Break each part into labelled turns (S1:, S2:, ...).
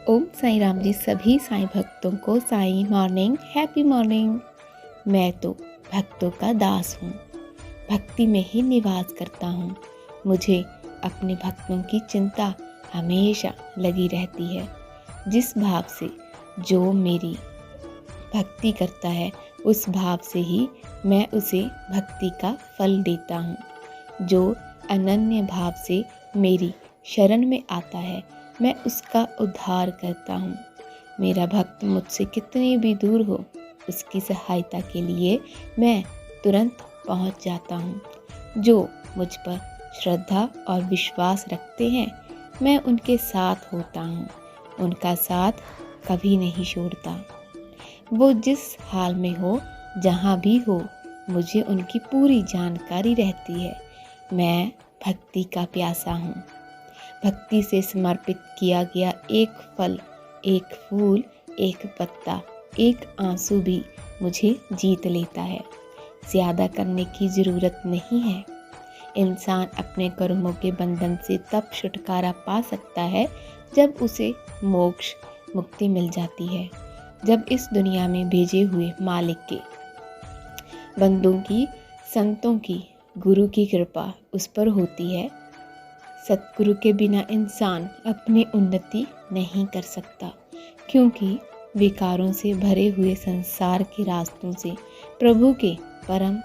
S1: ओम साईं राम जी। सभी साईं भक्तों को साईं मॉर्निंग, हैप्पी मॉर्निंग। मैं तो भक्तों का दास हूँ, भक्ति में ही निवास करता हूँ। मुझे अपने भक्तों की चिंता हमेशा लगी रहती है। जिस भाव से जो मेरी भक्ति करता है, उस भाव से ही मैं उसे भक्ति का फल देता हूँ। जो अनन्य भाव से मेरी शरण में आता है, मैं उसका उद्धार करता हूँ। मेरा भक्त मुझसे कितने भी दूर हो, उसकी सहायता के लिए मैं तुरंत पहुँच जाता हूँ। जो मुझ पर श्रद्धा और विश्वास रखते हैं, मैं उनके साथ होता हूँ, उनका साथ कभी नहीं छोड़ता। वो जिस हाल में हो, जहाँ भी हो, मुझे उनकी पूरी जानकारी रहती है। मैं भक्ति का प्यासा हूँ। भक्ति से समर्पित किया गया एक फल, एक फूल, एक पत्ता, एक आंसू भी मुझे जीत लेता है। ज़्यादा करने की ज़रूरत नहीं है। इंसान अपने कर्मों के बंधन से तब छुटकारा पा सकता है जब उसे मोक्ष मुक्ति मिल जाती है। जब इस दुनिया में भेजे हुए मालिक के बंदों की, संतों की, गुरु की कृपा उस पर होती है। सतगुरु के बिना इंसान अपनी उन्नति नहीं कर सकता, क्योंकि विकारों से भरे हुए संसार के रास्तों से प्रभु के परम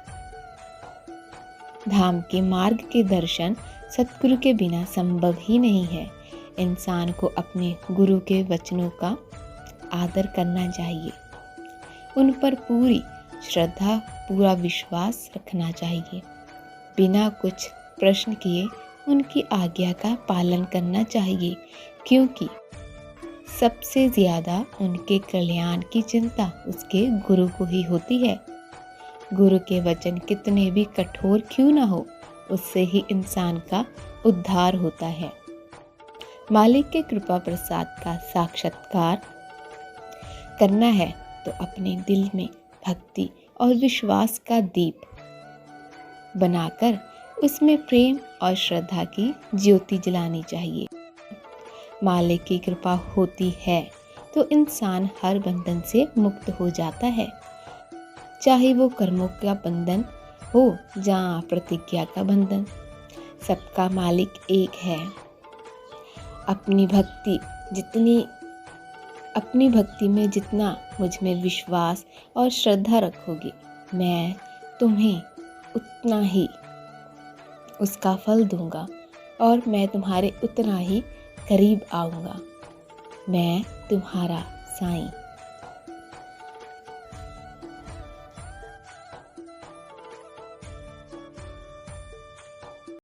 S1: धाम के मार्ग के दर्शन सतगुरु के बिना संभव ही नहीं है। इंसान को अपने गुरु के वचनों का आदर करना चाहिए, उन पर पूरी श्रद्धा, पूरा विश्वास रखना चाहिए। बिना कुछ प्रश्न किए उनकी आज्ञा का पालन करना चाहिए, क्योंकि सबसे ज़्यादा उनके कल्याण की चिंता उसके गुरु को ही होती है। गुरु के वचन कितने भी कठोर क्यों ना हो, उससे ही इंसान का उद्धार होता है। मालिक के कृपा प्रसाद का साक्षात्कार करना है तो अपने दिल में भक्ति और विश्वास का दीप बनाकर उसमें प्रेम और श्रद्धा की ज्योति जलानी चाहिए। मालिक की कृपा होती है तो इंसान हर बंधन से मुक्त हो जाता है, चाहे वो कर्मों का बंधन हो या प्रतिज्ञा का बंधन। सबका मालिक एक है। अपनी भक्ति में जितना मुझ में विश्वास और श्रद्धा रखोगे, मैं तुम्हें उतना ही उसका फल दूंगा और मैं तुम्हारे उतना ही करीब आऊँगा। मैं तुम्हारा साईं।